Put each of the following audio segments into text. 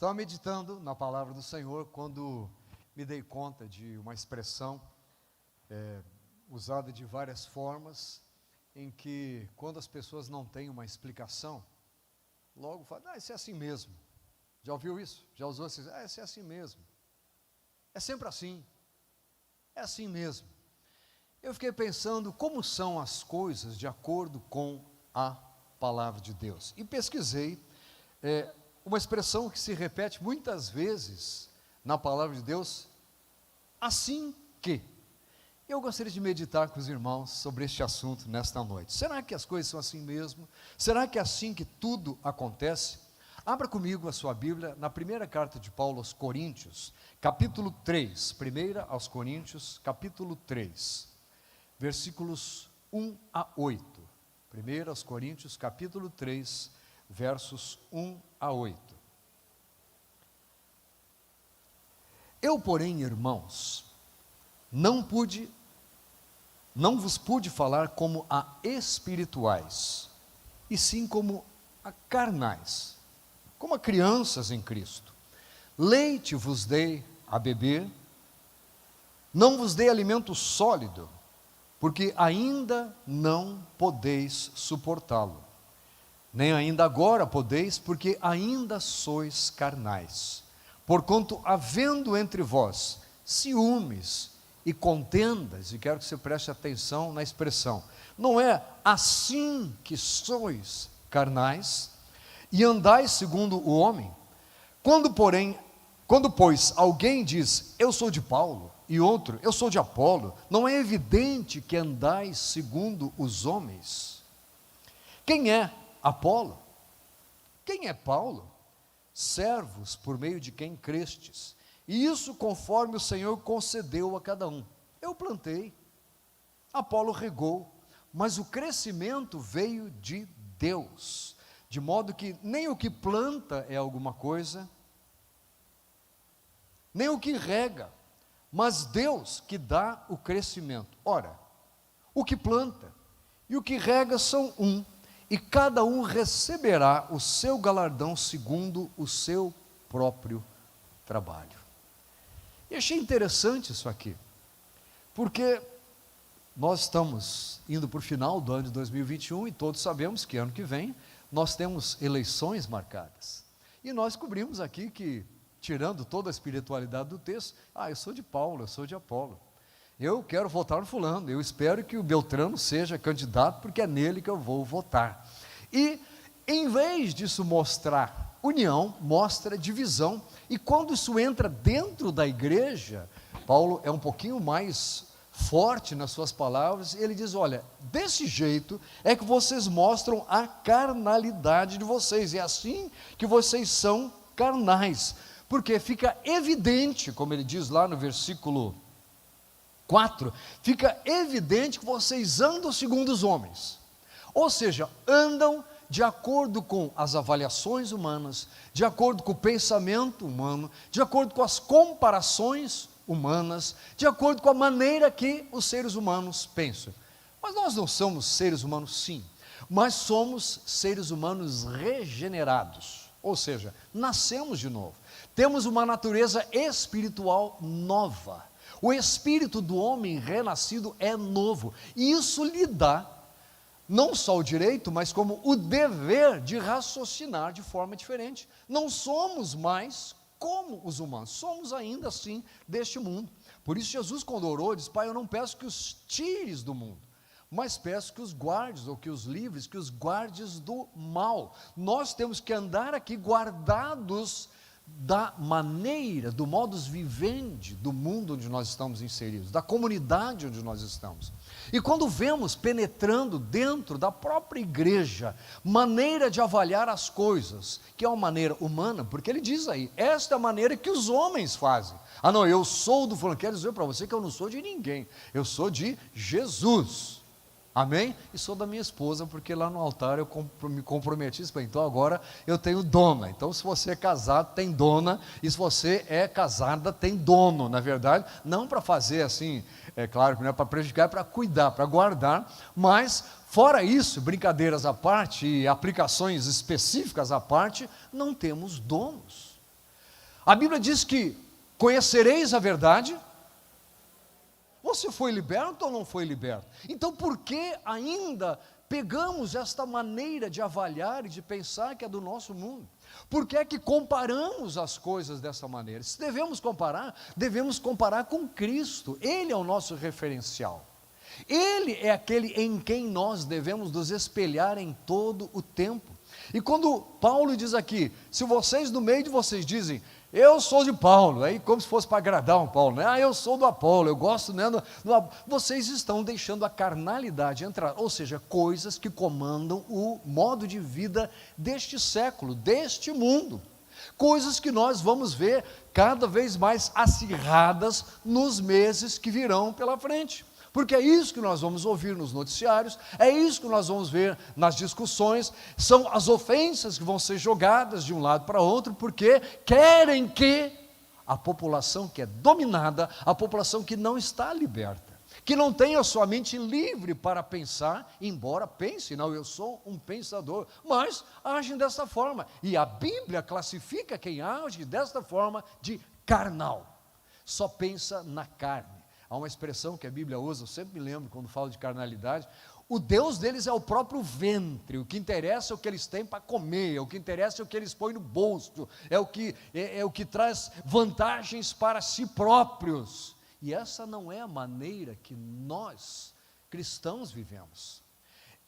Estava meditando na palavra do Senhor quando me dei conta de uma expressão usada de várias formas, em que quando as pessoas não têm uma explicação, logo falam, isso é assim mesmo. Já ouviu isso? Já usou assim? Isso é assim mesmo. É sempre assim. É assim mesmo. Eu fiquei pensando como são as coisas de acordo com a palavra de Deus. E pesquisei uma expressão que se repete muitas vezes na palavra de Deus, assim que. Eu gostaria de meditar com os irmãos sobre este assunto nesta noite. Será que as coisas são assim mesmo? Será que é assim que tudo acontece? Abra comigo a sua Bíblia na primeira carta de Paulo aos Coríntios, capítulo 3. Primeira aos Coríntios, capítulo 3, versículos 1 a 8. Primeira aos Coríntios, capítulo 3, versos 1 a 8. Eu, porém, irmãos, não vos pude falar como a espirituais, e sim como a carnais, como a crianças em Cristo. Leite vos dei a beber, não vos dei alimento sólido, porque ainda não podeis suportá-lo, nem ainda agora podeis, porque ainda sois carnais. Porquanto, havendo entre vós ciúmes e contendas, e quero que você preste atenção na expressão, não é assim que sois carnais, e andais segundo o homem? Quando, pois, alguém diz, eu sou de Paulo, e outro, eu sou de Apolo, não é evidente que andais segundo os homens? Quem é Apolo? Quem é Paulo? Servos por meio de quem crestes, e isso conforme o Senhor concedeu a cada um. Eu plantei, Apolo regou, mas o crescimento veio de Deus, de modo que nem o que planta é alguma coisa, nem o que rega, mas Deus que dá o crescimento. Ora, o que planta e o que rega são um, e cada um receberá o seu galardão segundo o seu próprio trabalho. E achei interessante isso aqui, porque nós estamos indo para o final do ano de 2021 e todos sabemos que ano que vem nós temos eleições marcadas. E nós cobrimos aqui que, tirando toda a espiritualidade do texto, eu sou de Paulo, eu sou de Apolo. Eu quero votar no fulano, eu espero que o Beltrano seja candidato, porque é nele que eu vou votar. E, em vez disso mostrar união, mostra divisão, e quando isso entra dentro da igreja, Paulo é um pouquinho mais forte nas suas palavras, ele diz, olha, desse jeito é que vocês mostram a carnalidade de vocês, é assim que vocês são carnais, porque fica evidente, como ele diz lá no versículo 4, fica evidente que vocês andam segundo os homens, ou seja, andam de acordo com as avaliações humanas, de acordo com o pensamento humano, de acordo com as comparações humanas, de acordo com a maneira que os seres humanos pensam. Mas nós não somos seres humanos, sim, mas somos seres humanos regenerados, ou seja, nascemos de novo, temos uma natureza espiritual nova. O espírito do homem renascido é novo, e isso lhe dá não só o direito, mas como o dever de raciocinar de forma diferente. Não somos mais como os humanos, somos ainda assim deste mundo. Por isso Jesus, quando orou, disse, Pai, eu não peço que os tires do mundo, mas peço que os guardes, ou que os livres, que os guardes do mal. Nós temos que andar aqui guardados da maneira, do modus vivendi do mundo onde nós estamos inseridos, da comunidade onde nós estamos. E quando vemos penetrando dentro da própria igreja, maneira de avaliar as coisas, que é uma maneira humana, porque ele diz aí, esta é a maneira que os homens fazem. Não, eu sou do fulano, quero dizer para você que eu não sou de ninguém, eu sou de Jesus. Amém? E sou da minha esposa, porque lá no altar eu me comprometi, então agora eu tenho dona. Então se você é casado, tem dona, e se você é casada, tem dono, na verdade, não para fazer assim, é claro que não é para prejudicar, é para cuidar, para guardar, mas fora isso, brincadeiras à parte e aplicações específicas à parte, não temos donos. A Bíblia diz que conhecereis a verdade. Você foi liberto ou não foi liberto? Então por que ainda pegamos esta maneira de avaliar e de pensar que é do nosso mundo? Por que é que comparamos as coisas dessa maneira? Se devemos comparar com Cristo. Ele é o nosso referencial. Ele é aquele em quem nós devemos nos espelhar em todo o tempo. E quando Paulo diz aqui, se vocês no meio de vocês dizem, eu sou de Paulo, aí como se fosse para agradar um Paulo, né? Eu sou do Apolo, eu gosto, né? Vocês estão deixando a carnalidade entrar, ou seja, coisas que comandam o modo de vida deste século, deste mundo, coisas que nós vamos ver cada vez mais acirradas nos meses que virão pela frente. Porque é isso que nós vamos ouvir nos noticiários, é isso que nós vamos ver nas discussões, são as ofensas que vão ser jogadas de um lado para outro, porque querem que a população que é dominada, a população que não está liberta, que não tem a sua mente livre para pensar, embora pense, não, eu sou um pensador, mas agem dessa forma, e a Bíblia classifica quem age desta forma de carnal, só pensa na carne. Há uma expressão que a Bíblia usa, eu sempre me lembro quando falo de carnalidade, o Deus deles é o próprio ventre, o que interessa é o que eles têm para comer, o que interessa é o que eles põem no bolso, é o que traz vantagens para si próprios. E essa não é a maneira que nós, cristãos, vivemos.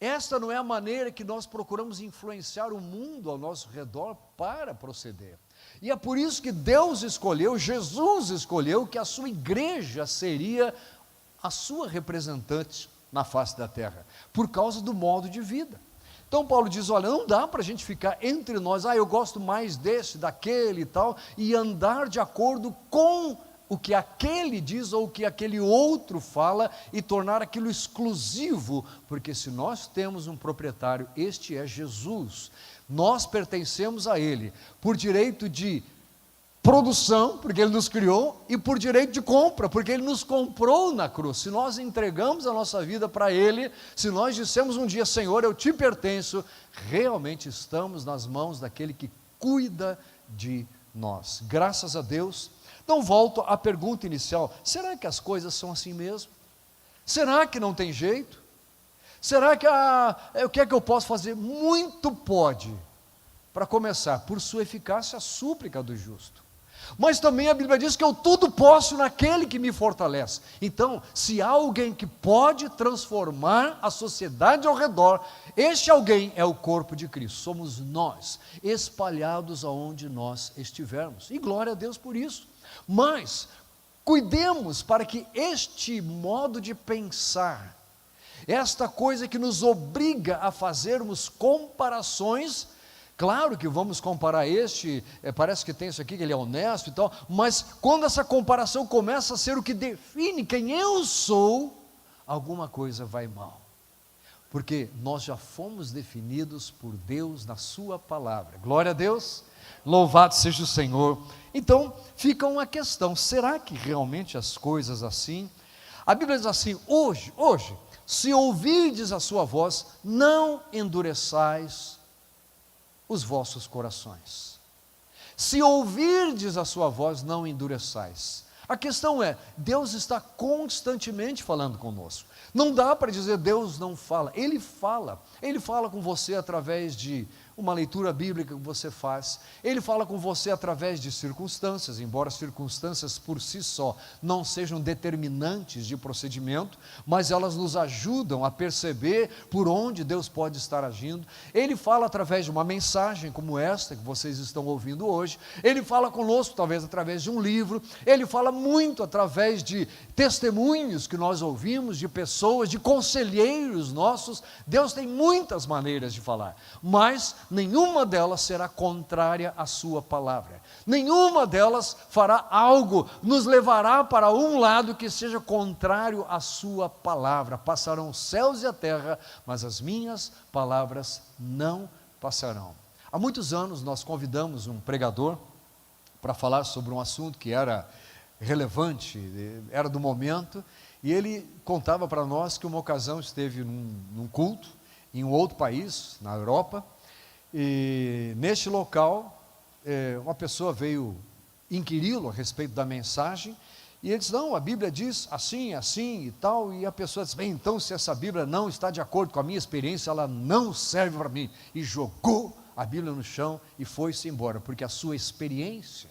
Esta não é a maneira que nós procuramos influenciar o mundo ao nosso redor para proceder. E é por isso que Deus escolheu, Jesus escolheu, que a sua igreja seria a sua representante na face da terra, por causa do modo de vida. Então Paulo diz, olha, não dá para a gente ficar entre nós, eu gosto mais desse, daquele e tal, e andar de acordo com o que aquele diz ou o que aquele outro fala e tornar aquilo exclusivo, porque se nós temos um proprietário, este é Jesus, nós pertencemos a Ele, por direito de produção, porque Ele nos criou, e por direito de compra, porque Ele nos comprou na cruz. Se nós entregamos a nossa vida para Ele, se nós dissemos um dia, Senhor, eu te pertenço, realmente estamos nas mãos daquele que cuida de nós. Graças a Deus. Então volto à pergunta inicial, será que as coisas são assim mesmo? Será que não tem jeito? Será que, o que é que eu posso fazer? Muito pode, para começar, por sua eficácia, a súplica do justo. Mas também a Bíblia diz que eu tudo posso naquele que me fortalece. Então, se há alguém que pode transformar a sociedade ao redor, este alguém é o corpo de Cristo, somos nós, espalhados aonde nós estivermos. E glória a Deus por isso. Mas, cuidemos para que este modo de pensar, esta coisa que nos obriga a fazermos comparações, claro que vamos comparar parece que tem isso aqui, que ele é honesto e tal, mas quando essa comparação começa a ser o que define quem eu sou, alguma coisa vai mal, porque nós já fomos definidos por Deus na sua palavra, glória a Deus, louvado seja o Senhor. Então fica uma questão, será que realmente as coisas assim, a Bíblia diz assim, hoje, se ouvirdes a sua voz, não endureçais os vossos corações. Se ouvirdes a sua voz, não endureçais. A questão é, Deus está constantemente falando conosco. Não dá para dizer Deus não fala. Ele fala com você através de uma leitura bíblica que você faz, Ele fala com você através de circunstâncias, embora circunstâncias por si só não sejam determinantes de procedimento, mas elas nos ajudam a perceber por onde Deus pode estar agindo. Ele fala através de uma mensagem como esta que vocês estão ouvindo hoje, Ele fala conosco talvez através de um livro, Ele fala muito através de testemunhos que nós ouvimos, de pessoas, de conselheiros nossos. Deus tem muitas maneiras de falar, mas nenhuma delas será contrária à sua palavra, nenhuma delas fará algo, nos levará para um lado que seja contrário à sua palavra. Passarão os céus e a terra, mas as minhas palavras não passarão. Há muitos anos nós convidamos um pregador para falar sobre um assunto que era relevante, era do momento, e ele contava para nós que uma ocasião esteve num culto em um outro país, na Europa, e neste local uma pessoa veio inquiri-lo a respeito da mensagem, e ele disse, não, a Bíblia diz assim, assim e tal, e a pessoa disse, bem, então se essa Bíblia não está de acordo com a minha experiência, ela não serve para mim, e jogou a Bíblia no chão e foi-se embora, porque a sua experiência,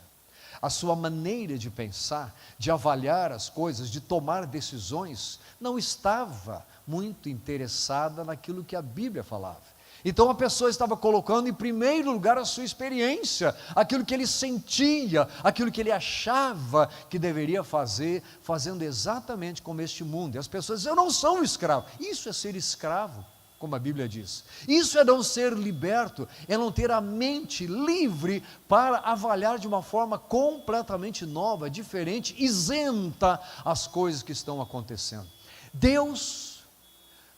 a sua maneira de pensar, de avaliar as coisas, de tomar decisões, não estava muito interessada naquilo que a Bíblia falava. Então a pessoa estava colocando em primeiro lugar a sua experiência, aquilo que ele sentia, aquilo que ele achava que deveria fazer, fazendo exatamente como este mundo. E as pessoas dizem, eu não sou um escravo. Isso é ser escravo, como a Bíblia diz. Isso é não ser liberto, é não ter a mente livre para avaliar de uma forma completamente nova, diferente, isenta as coisas que estão acontecendo. Deus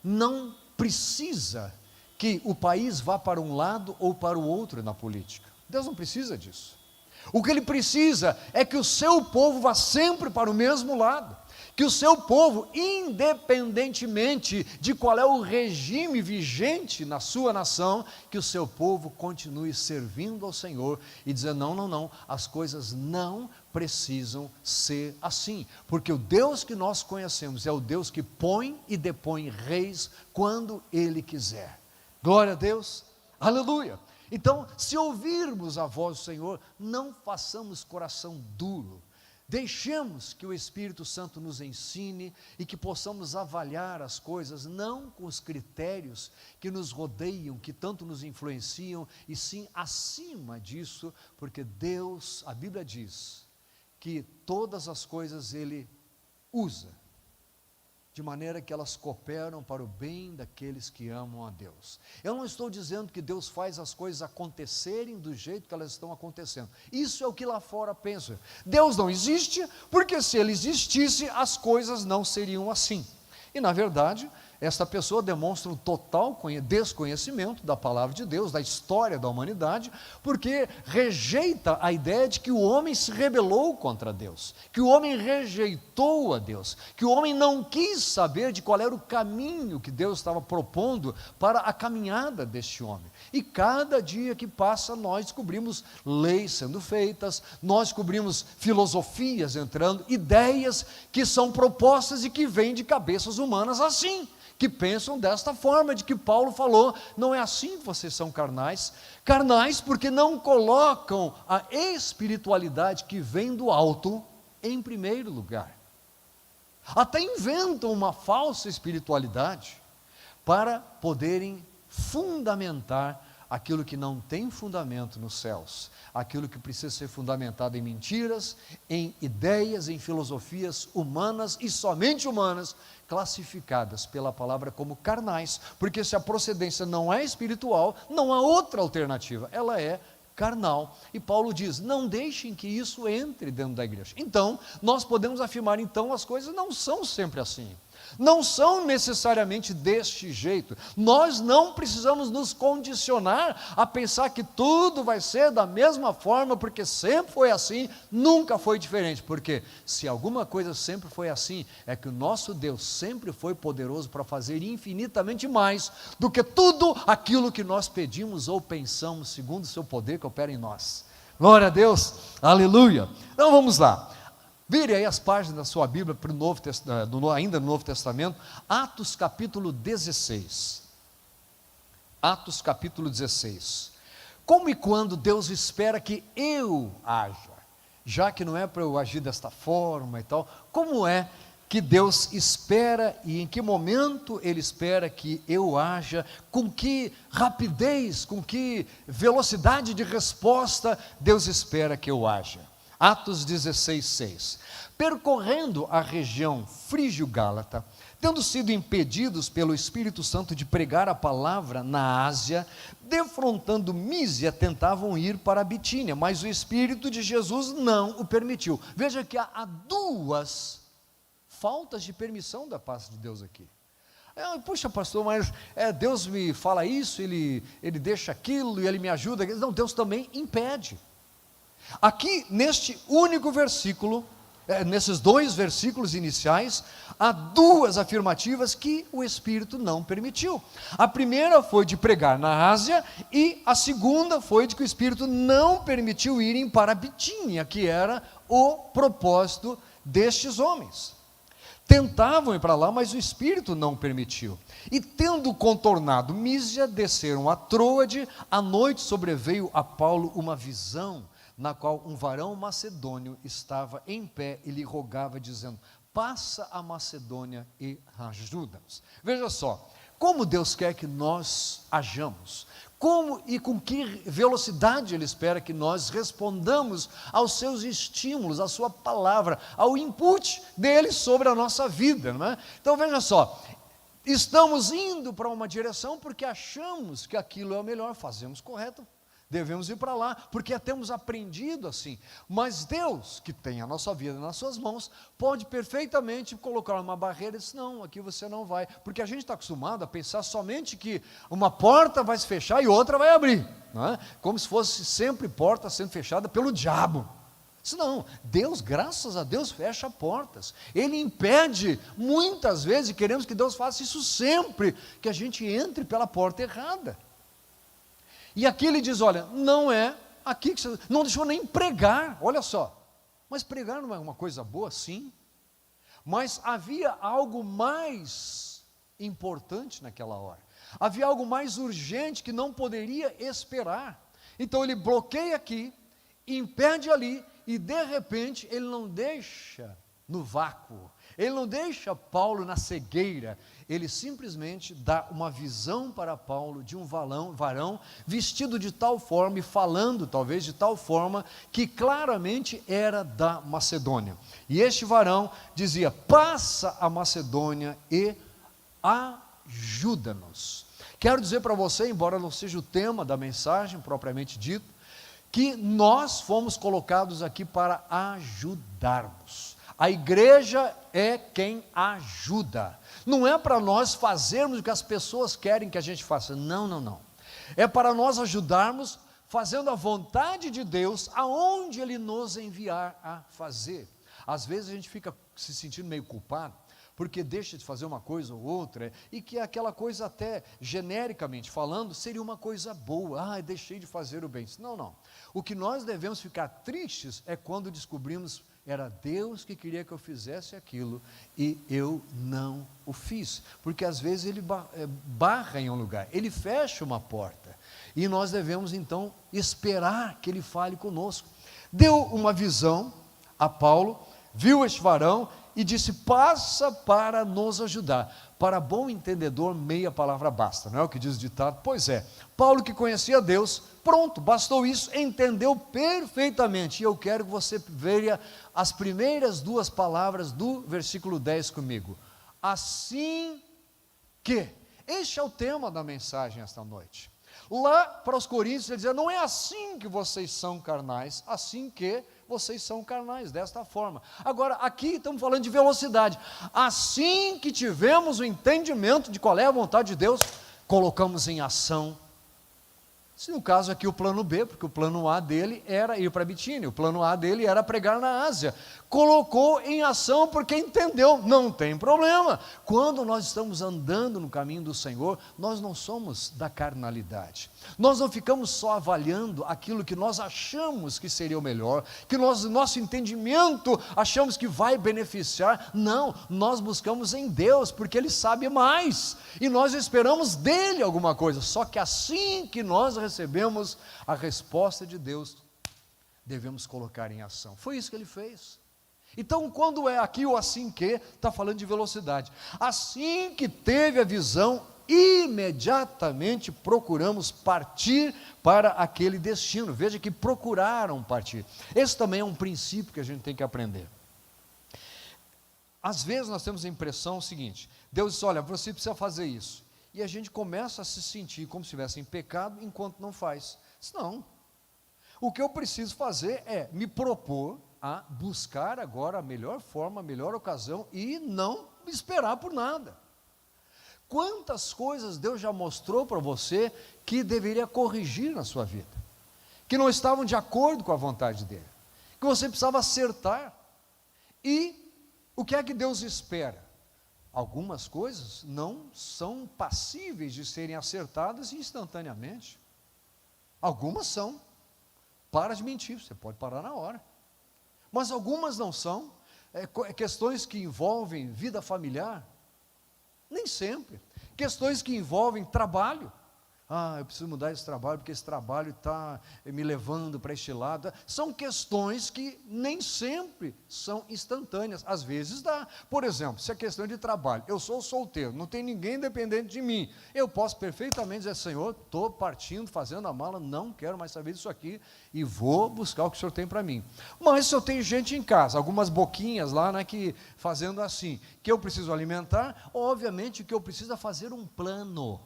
não precisa que o país vá para um lado ou para o outro na política. Deus não precisa disso. O que Ele precisa é que o seu povo vá sempre para o mesmo lado, que o seu povo, independentemente de qual é o regime vigente na sua nação, que o seu povo continue servindo ao Senhor e dizendo, não, não, não, as coisas não precisam ser assim, porque o Deus que nós conhecemos é o Deus que põe e depõe reis quando Ele quiser. Glória a Deus, aleluia. Então, se ouvirmos a voz do Senhor, não façamos coração duro, deixemos que o Espírito Santo nos ensine e que possamos avaliar as coisas, não com os critérios que nos rodeiam, que tanto nos influenciam, e sim acima disso, porque Deus, a Bíblia diz, que todas as coisas Ele usa, de maneira que elas cooperam para o bem daqueles que amam a Deus. Eu não estou dizendo que Deus faz as coisas acontecerem do jeito que elas estão acontecendo. Isso é o que lá fora pensam. Deus não existe, porque se Ele existisse, as coisas não seriam assim. E na verdade, esta pessoa demonstra um total desconhecimento da palavra de Deus, da história da humanidade, porque rejeita a ideia de que o homem se rebelou contra Deus, que o homem rejeitou a Deus, que o homem não quis saber de qual era o caminho que Deus estava propondo para a caminhada deste homem. E cada dia que passa nós descobrimos leis sendo feitas, nós descobrimos filosofias entrando, ideias que são propostas e que vêm de cabeças humanas assim, que pensam desta forma, de que Paulo falou, não é assim que vocês são carnais, carnais porque não colocam a espiritualidade que vem do alto em primeiro lugar, até inventam uma falsa espiritualidade, para poderem fundamentar aquilo que não tem fundamento nos céus, aquilo que precisa ser fundamentado em mentiras, em ideias, em filosofias humanas e somente humanas, classificadas pela palavra como carnais, porque se a procedência não é espiritual, não há outra alternativa, ela é carnal. E Paulo diz, não deixem que isso entre dentro da igreja. Então, nós podemos afirmar, então, as coisas não são sempre assim. Não são necessariamente deste jeito. Nós não precisamos nos condicionar a pensar que tudo vai ser da mesma forma, porque sempre foi assim, nunca foi diferente. Porque se alguma coisa sempre foi assim, é que o nosso Deus sempre foi poderoso para fazer infinitamente mais do que tudo aquilo que nós pedimos ou pensamos, segundo o seu poder que opera em nós. Glória a Deus, aleluia. Então vamos lá. Vire aí as páginas da sua Bíblia, para o Novo ainda no Novo Testamento, Atos capítulo 16. Atos capítulo 16. Como e quando Deus espera que eu haja, já que não é para eu agir desta forma e tal, como é que Deus espera e em que momento Ele espera que eu haja, com que rapidez, com que velocidade de resposta Deus espera que eu haja. Atos 16, 6. Percorrendo a região frígio-gálata, tendo sido impedidos pelo Espírito Santo de pregar a palavra na Ásia, defrontando Mísia, tentavam ir para a Bitínia, mas o Espírito de Jesus não o permitiu. Veja que há duas faltas de permissão da parte de Deus aqui. Puxa, pastor, mas Deus me fala isso, ele deixa aquilo e Ele me ajuda. Não, Deus também impede. Aqui, neste único versículo, nesses 2 versículos iniciais, há 2 afirmativas que o Espírito não permitiu. A primeira foi de pregar na Ásia, e a segunda foi de que o Espírito não permitiu irem para Bitínia, que era o propósito destes homens. Tentavam ir para lá, mas o Espírito não permitiu. E tendo contornado Mísia, desceram a Troade. À noite sobreveio a Paulo uma visão, na qual um varão macedônio estava em pé e lhe rogava, dizendo: passa a Macedônia e ajuda-nos. Veja só, como Deus quer que nós hajamos, como e com que velocidade Ele espera que nós respondamos aos seus estímulos, à sua palavra, ao input dele sobre a nossa vida, não é? Então veja só, estamos indo para uma direção porque achamos que aquilo é o melhor, fazemos correto, devemos ir para lá, porque temos aprendido assim. Mas Deus, que tem a nossa vida nas suas mãos, pode perfeitamente colocar uma barreira e dizer: não, aqui você não vai, porque a gente está acostumado a pensar somente que uma porta vai se fechar e outra vai abrir, não é? Como se fosse sempre porta sendo fechada pelo diabo. Não, Deus, graças a Deus, fecha portas. Ele impede muitas vezes, e queremos que Deus faça isso sempre, que a gente entre pela porta errada. E aqui ele diz: olha, não é aqui que você... Não deixou nem pregar, olha só. Mas pregar não é uma coisa boa? Sim. Mas havia algo mais importante naquela hora. Havia algo mais urgente que não poderia esperar. Então ele bloqueia aqui, impede ali, e de repente ele não deixa no vácuo. Ele não deixa Paulo na cegueira, ele simplesmente dá uma visão para Paulo de um varão vestido de tal forma e falando talvez de tal forma que claramente era da Macedônia. E este varão dizia: passa a Macedônia e ajuda-nos. Quero dizer para você, embora não seja o tema da mensagem propriamente dito, que nós fomos colocados aqui para ajudarmos. A igreja é quem ajuda. Não é para nós fazermos o que as pessoas querem que a gente faça. Não, não, não. É para nós ajudarmos fazendo a vontade de Deus aonde Ele nos enviar a fazer. Às vezes a gente fica se sentindo meio culpado, porque deixa de fazer uma coisa ou outra, e que aquela coisa até, genericamente falando, seria uma coisa boa. Deixei de fazer o bem. Não, não. O que nós devemos ficar tristes é quando descobrimos: era Deus que queria que eu fizesse aquilo e eu não o fiz. Porque às vezes Ele barra em um lugar, Ele fecha uma porta, e nós devemos então esperar que Ele fale conosco. Deu uma visão a Paulo, viu este varão e disse: passa para nos ajudar. Para bom entendedor, meia palavra basta, não é o que diz o ditado? Pois é, Paulo, que conhecia Deus, pronto, bastou isso, entendeu perfeitamente. E eu quero que você veja as primeiras 2 palavras do versículo 10 comigo. Assim que, este é o tema da mensagem esta noite. Lá para os Coríntios ele dizia: não é assim que vocês são carnais, assim que vocês são carnais, desta forma. Agora, aqui estamos falando de velocidade. Assim que tivemos o entendimento de qual é a vontade de Deus, colocamos em ação. Se no caso aqui o plano B, porque o plano A dele era ir para Bitínia, o plano A dele era pregar na Ásia. Colocou em ação porque entendeu, não tem problema. Quando nós estamos andando no caminho do Senhor, nós não somos da carnalidade. Nós não ficamos só avaliando aquilo que nós achamos que seria o melhor, que nosso entendimento achamos que vai beneficiar. Não, nós buscamos em Deus, porque Ele sabe mais, e nós esperamos dEle alguma coisa. Só que assim que nós recebemos a resposta de Deus, devemos colocar em ação. Foi isso que Ele fez. Então, quando é aqui o assim que, está falando de velocidade. Assim que teve a visão, imediatamente procuramos partir para aquele destino. Veja que procuraram partir. Esse também é um princípio que a gente tem que aprender. Às vezes nós temos a impressão seguinte: Deus diz: olha, você precisa fazer isso. E a gente começa a se sentir como se estivesse em pecado enquanto não faz. Não. O que eu preciso fazer é me propor a buscar agora a melhor forma, a melhor ocasião, e não esperar por nada. Quantas coisas Deus já mostrou para você que deveria corrigir na sua vida, que não estavam de acordo com a vontade dEle, que você precisava acertar, E o que é que Deus espera? Algumas coisas não são passíveis de serem acertadas instantaneamente. Algumas são. Para de mentir, você pode parar na hora. Mas algumas não são. Questões que envolvem vida familiar, nem sempre. Questões que envolvem trabalho. Eu preciso mudar esse trabalho, porque esse trabalho está me levando para este lado. São questões que nem sempre são instantâneas, às vezes dá. Por exemplo, se é questão de trabalho, eu sou solteiro, não tem ninguém dependente de mim, eu posso perfeitamente dizer, Senhor, estou partindo, fazendo a mala, não quero mais saber disso aqui, e vou buscar o que o Senhor tem para mim. Mas se eu tenho gente em casa, algumas boquinhas lá, né, que fazendo assim, que eu preciso alimentar, obviamente que eu preciso fazer um plano.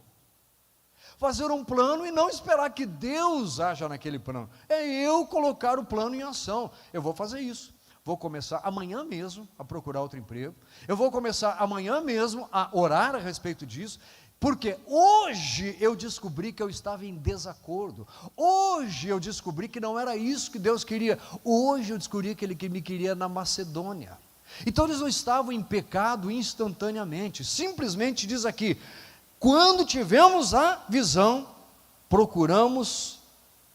Fazer um plano e não esperar que Deus haja naquele plano. É eu colocar o plano em ação. Eu vou fazer isso. Vou começar amanhã mesmo a procurar outro emprego. Eu vou começar amanhã mesmo a orar a respeito disso. Porque hoje eu descobri que eu estava em desacordo. Hoje eu descobri que não era isso que Deus queria. Hoje eu descobri que Ele me queria na Macedônia. Então eles não estavam em pecado instantaneamente. Simplesmente diz aqui, quando tivemos a visão, procuramos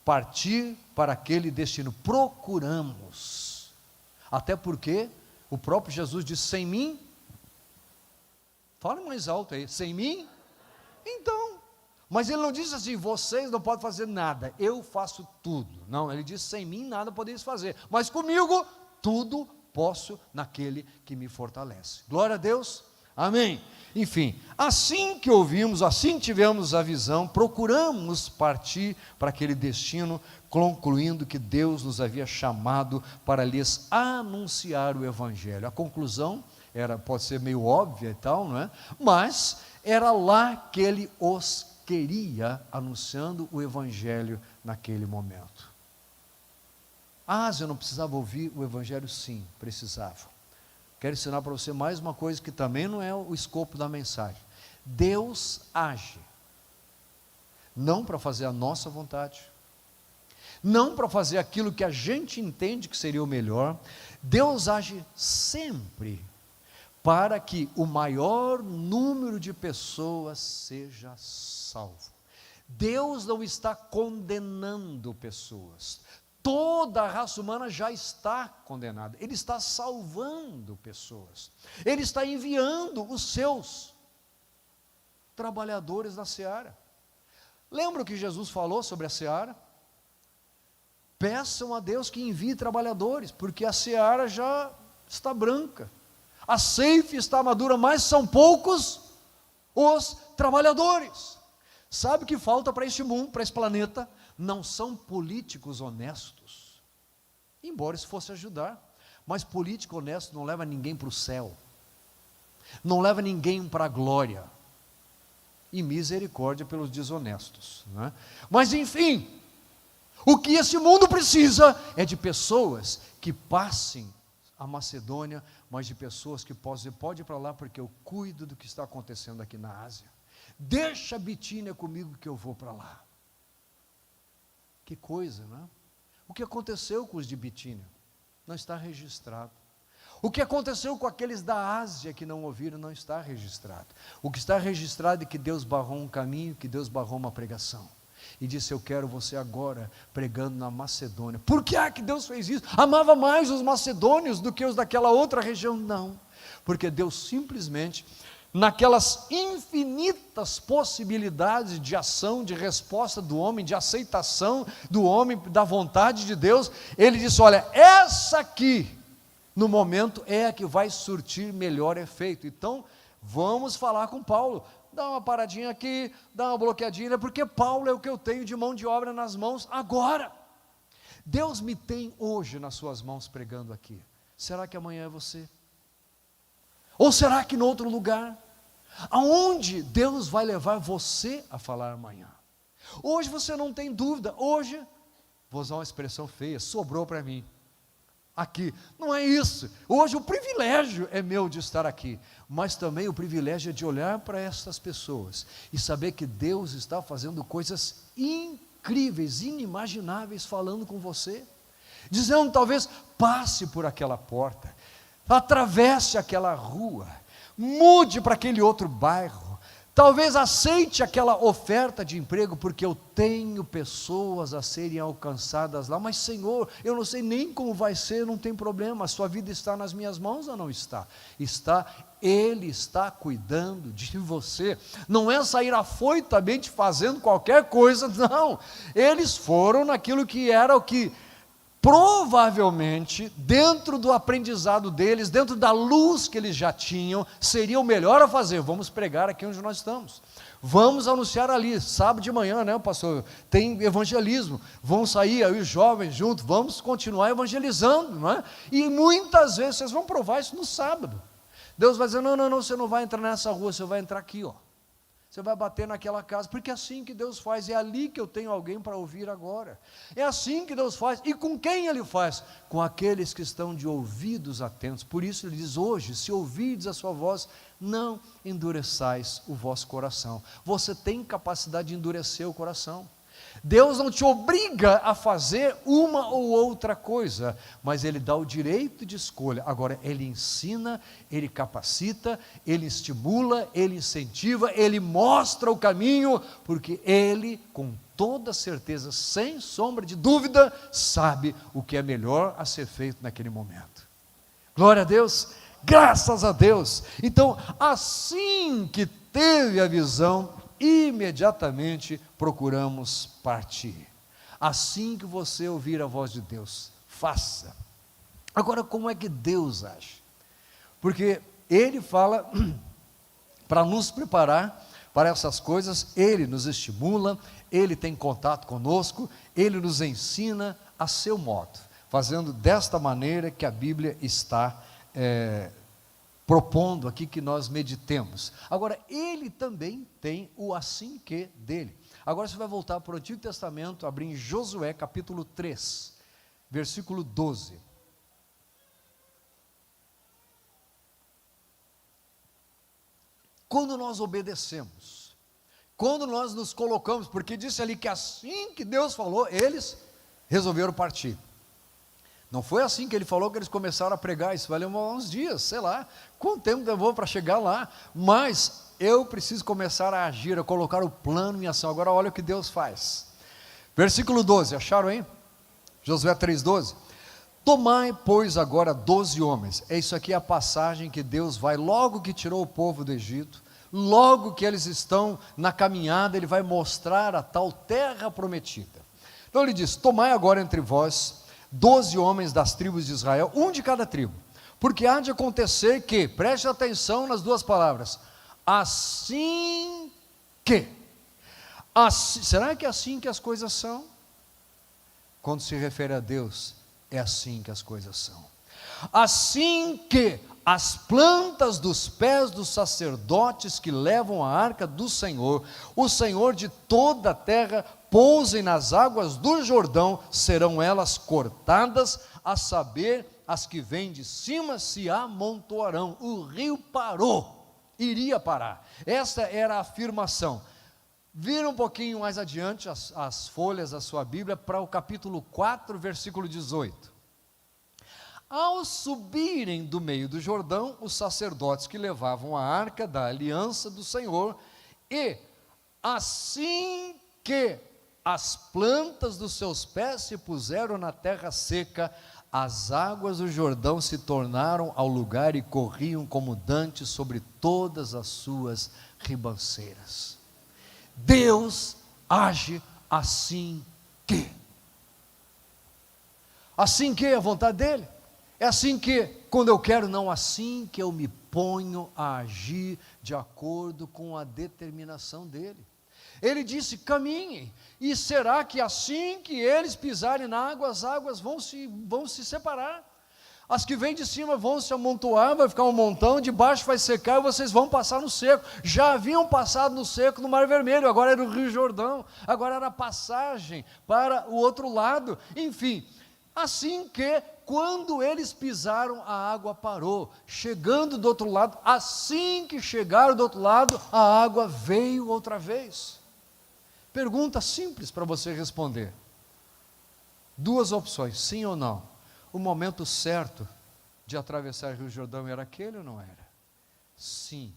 partir para aquele destino. Procuramos. Até porque o próprio Jesus disse, sem mim, fala mais alto aí, sem mim, então. Mas ele não disse assim, vocês não podem fazer nada, eu faço tudo. Não, ele disse, sem mim nada podeis fazer, mas comigo tudo posso naquele que me fortalece. Glória a Deus. Amém. Enfim, assim que ouvimos, assim que tivemos a visão, procuramos partir para aquele destino, concluindo que Deus nos havia chamado para lhes anunciar o Evangelho. A conclusão pode ser meio óbvia e tal, não é? Mas era lá que Ele os queria, anunciando o Evangelho naquele momento. A Ásia não precisava ouvir o Evangelho? Sim, precisava. Quero ensinar para você mais uma coisa que também não é o escopo da mensagem. Deus age, não para fazer a nossa vontade, não para fazer aquilo que a gente entende que seria o melhor. Deus age sempre para que o maior número de pessoas seja salvo. Deus não está condenando pessoas. Toda a raça humana já está condenada. Ele está salvando pessoas. Ele está enviando os seus trabalhadores na seara. Lembra o que Jesus falou sobre a seara? Peçam a Deus que envie trabalhadores, porque a seara já está branca. A ceifa está madura, mas são poucos os trabalhadores. Sabe o que falta para este mundo, para esse planeta? Não são políticos honestos, embora isso fosse ajudar, mas político honesto não leva ninguém para o céu, não leva ninguém para a glória, e misericórdia pelos desonestos, não é? Mas enfim, o que esse mundo precisa é de pessoas que passem a Macedônia, mas de pessoas que possam dizer, pode ir para lá porque eu cuido do que está acontecendo aqui na Ásia, deixa a Bitínia comigo que eu vou para lá. Que coisa, não é? O que aconteceu com os de Bitínia? Não está registrado. O que aconteceu com aqueles da Ásia que não ouviram? Não está registrado. O que está registrado é que Deus barrou um caminho, que Deus barrou uma pregação. E disse, eu quero você agora pregando na Macedônia. Por que é que Deus fez isso? Amava mais os macedônios do que os daquela outra região? Não. Porque Deus simplesmente, naquelas infinitas possibilidades de ação, de resposta do homem, de aceitação do homem, da vontade de Deus, Ele disse, olha, essa aqui, no momento, é a que vai surtir melhor efeito. Então, vamos falar com Paulo, dá uma paradinha aqui, dá uma bloqueadinha, porque Paulo é o que eu tenho de mão de obra nas mãos agora. Deus me tem hoje nas suas mãos pregando aqui. Será que amanhã é você? Ou será que em outro lugar? Aonde Deus vai levar você a falar amanhã? Hoje você não tem dúvida, hoje, vou usar uma expressão feia, sobrou para mim, aqui, não é isso, hoje o privilégio é meu de estar aqui, mas também o privilégio é de olhar para essas pessoas, e saber que Deus está fazendo coisas incríveis, inimagináveis, falando com você, dizendo talvez, passe por aquela porta, atravesse aquela rua, mude para aquele outro bairro, talvez aceite aquela oferta de emprego, porque eu tenho pessoas a serem alcançadas lá, mas Senhor, eu não sei nem como vai ser, não tem problema, a sua vida está nas minhas mãos ou não está? Está, Ele está cuidando de você, não é sair afoitamente fazendo qualquer coisa, não, eles foram naquilo que era o que, provavelmente, dentro do aprendizado deles, dentro da luz que eles já tinham, seria o melhor a fazer. Vamos pregar aqui onde nós estamos, vamos anunciar ali, sábado de manhã, né, pastor, tem evangelismo, vão sair aí os jovens juntos, vamos continuar evangelizando, não é? E muitas vezes, vocês vão provar isso no sábado, Deus vai dizer, não, você não vai entrar nessa rua, você vai entrar aqui, ó. Você vai bater naquela casa, porque é assim que Deus faz, é ali que eu tenho alguém para ouvir agora, é assim que Deus faz, e com quem Ele faz? Com aqueles que estão de ouvidos atentos, por isso Ele diz hoje, se ouvirdes a sua voz, não endureçais o vosso coração, você tem capacidade de endurecer o coração, Deus não te obriga a fazer uma ou outra coisa, mas Ele dá o direito de escolha. Agora, Ele ensina, Ele capacita, Ele estimula, Ele incentiva, Ele mostra o caminho, porque Ele, com toda certeza, sem sombra de dúvida, sabe o que é melhor a ser feito naquele momento. Glória a Deus, graças a Deus. Então, assim que teve a visão, imediatamente procuramos partir. Assim que você ouvir a voz de Deus, faça. Agora, como é que Deus age? Porque Ele fala para nos preparar para essas coisas, Ele nos estimula, Ele tem contato conosco, Ele nos ensina a seu modo, fazendo desta maneira que a Bíblia está propondo aqui que nós meditemos. Agora, Ele também tem o assim que dele. Agora você vai voltar para o Antigo Testamento, abrir em Josué capítulo 3, versículo 12. Quando nós obedecemos, quando nós nos colocamos, porque disse ali que assim que Deus falou, eles resolveram partir. Não foi assim que Ele falou que eles começaram a pregar, isso vai levar uns dias, sei lá, quanto tempo levou para chegar lá, mas eu preciso começar a agir, a colocar o plano em ação. Agora olha o que Deus faz, versículo 12, acharam aí? Josué 3,12, tomai pois agora 12 homens, isso aqui é a passagem que Deus vai, logo que tirou o povo do Egito, logo que eles estão na caminhada, Ele vai mostrar a tal terra prometida. Então Ele diz, tomai agora entre vós 12 homens das tribos de Israel, um de cada tribo, porque há de acontecer que, preste atenção nas duas palavras, assim que, será que é assim que as coisas são? Quando se refere a Deus, é assim que as coisas são, assim que as plantas dos pés dos sacerdotes que levam a arca do Senhor, o Senhor de toda a terra, pousem nas águas do Jordão, serão elas cortadas, a saber, as que vêm de cima se amontoarão. O rio parou, iria parar, essa era a afirmação. Vira um pouquinho mais adiante as folhas da sua Bíblia, para o capítulo 4, versículo 18. Ao subirem do meio do Jordão, os sacerdotes que levavam a arca da aliança do Senhor, e assim que as plantas dos seus pés se puseram na terra seca, as águas do Jordão se tornaram ao lugar e corriam como dantes sobre todas as suas ribanceiras. Deus age assim que é a vontade dEle. É assim que, quando eu quero, não assim que eu me ponho a agir de acordo com a determinação dEle. Ele disse, caminhem, e será que assim que eles pisarem na água, as águas vão se separar, as que vêm de cima vão se amontoar, vai ficar um montão, de baixo vai secar, e vocês vão passar no seco. Já haviam passado no seco no Mar Vermelho, agora era o Rio Jordão, agora era a passagem para o outro lado, enfim, assim que, quando eles pisaram, a água parou, chegando do outro lado, assim que chegaram do outro lado, a água veio outra vez. Pergunta simples para você responder, duas opções, sim ou não. O momento certo de atravessar o Rio Jordão era aquele ou não era? Sim,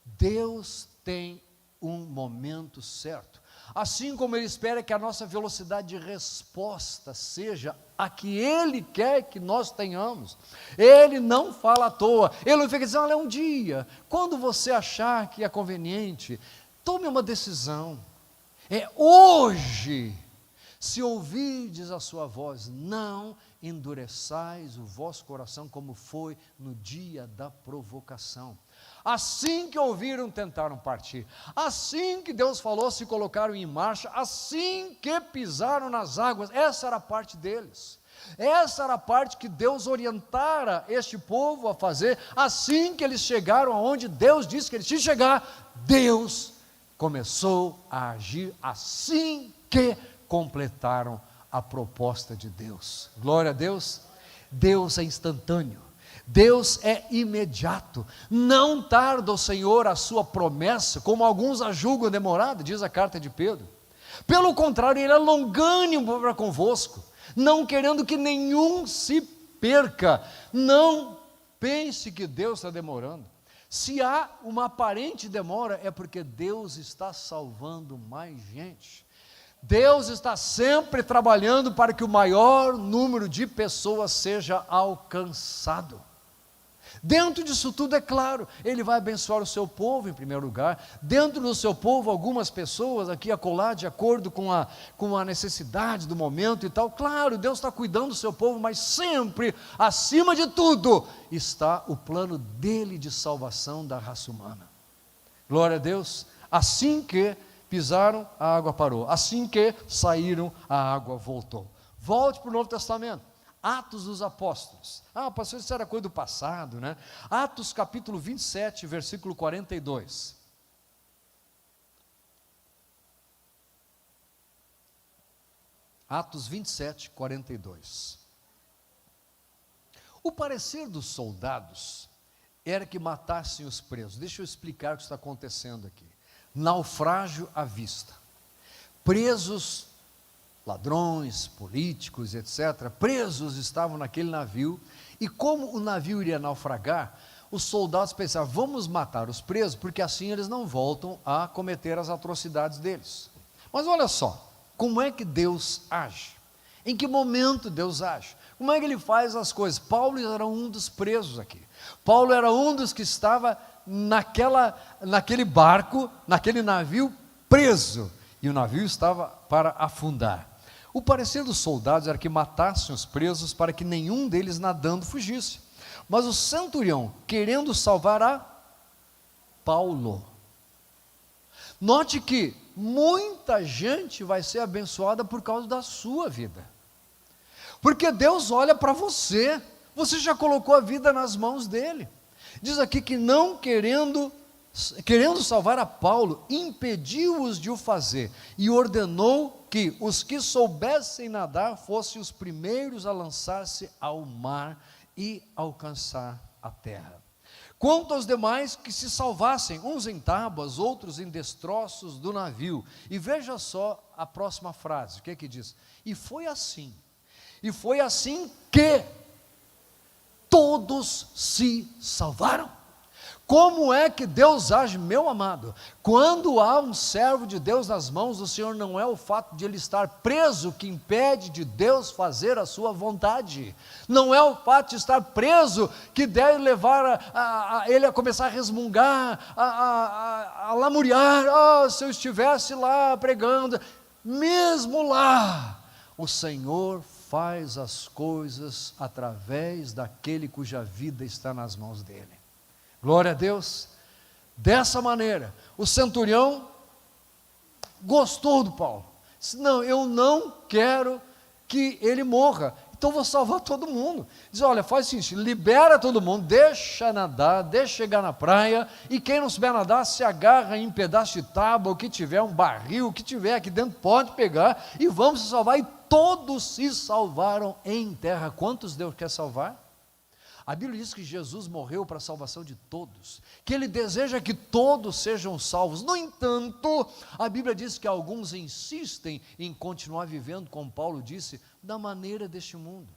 Deus tem um momento certo. Assim como Ele espera que a nossa velocidade de resposta seja a que Ele quer que nós tenhamos. Ele não fala à toa, Ele não fica dizendo, olha, um dia, quando você achar que é conveniente, tome uma decisão, é hoje. Se ouvirdes a sua voz, não endureçais o vosso coração, como foi no dia da provocação. Assim que ouviram, tentaram partir. Assim que Deus falou, se colocaram em marcha. Assim que pisaram nas águas. Essa era a parte deles. Essa era a parte que Deus orientara este povo a fazer. Assim que eles chegaram aonde Deus disse que eles tinham que chegar, Deus começou a agir assim que completaram a proposta de Deus. Glória a Deus. Deus é instantâneo, Deus é imediato, não tarda o Senhor a sua promessa, como alguns a julgam demorada, diz a carta de Pedro. Pelo contrário, Ele é longânimo para convosco, não querendo que nenhum se perca. Não pense que Deus está demorando. Se há uma aparente demora, é porque Deus está salvando mais gente. Deus está sempre trabalhando para que o maior número de pessoas seja alcançado. Dentro disso tudo, é claro, Ele vai abençoar o seu povo em primeiro lugar. Dentro do seu povo, algumas pessoas aqui acolá, de acordo com a necessidade do momento e tal. Claro, Deus está cuidando do seu povo, mas sempre, acima de tudo, está o plano dEle de salvação da raça humana. Glória a Deus. Assim que pisaram, a água parou. Assim que saíram, a água voltou. Volte para o Novo Testamento. Atos dos Apóstolos. Pastor, isso era coisa do passado, né? Atos capítulo 27, versículo 42. Atos 27, 42. O parecer dos soldados era que matassem os presos. Deixa eu explicar o que está acontecendo aqui. Naufrágio à vista. Presos, ladrões, políticos, etc., presos estavam naquele navio, e como o navio iria naufragar, os soldados pensavam, vamos matar os presos, porque assim eles não voltam a cometer as atrocidades deles. Mas olha só, como é que Deus age? Em que momento Deus age? Como é que Ele faz as coisas? Paulo era um dos presos aqui. Paulo era um dos que estava naquele barco, naquele navio preso, e o navio estava para afundar. O parecer dos soldados era que matassem os presos para que nenhum deles nadando fugisse. Mas o centurião, querendo salvar a Paulo, note que muita gente vai ser abençoada por causa da sua vida, porque Deus olha para você, você já colocou a vida nas mãos dEle. Diz aqui que não querendo salvar a Paulo, impediu-os de o fazer, e ordenou que os que soubessem nadar fossem os primeiros a lançar-se ao mar e alcançar a terra. Quanto aos demais, que se salvassem, uns em tábuas, outros em destroços do navio. E veja só a próxima frase, o que é que diz? E foi assim que todos se salvaram. Como é que Deus age, meu amado? Quando há um servo de Deus nas mãos do Senhor, não é o fato de ele estar preso que impede de Deus fazer a sua vontade. Não é o fato de estar preso que deve levar ele a começar a resmungar, a lamuriar. Se eu estivesse lá pregando. Mesmo lá, o Senhor faz as coisas através daquele cuja vida está nas mãos dele. Glória a Deus. Dessa maneira, o centurião gostou do Paulo. Disse, não, eu não quero que ele morra, então vou salvar todo mundo. Diz, olha, faz o seguinte, libera todo mundo, deixa nadar, deixa chegar na praia, e quem não souber nadar, se agarra em pedaço de tábua, o que tiver, um barril, o que tiver aqui dentro, pode pegar, e vamos se salvar. E todos se salvaram em terra. Quantos Deus quer salvar? A Bíblia diz que Jesus morreu para a salvação de todos, que Ele deseja que todos sejam salvos. No entanto, a Bíblia diz que alguns insistem em continuar vivendo, como Paulo disse, da maneira deste mundo.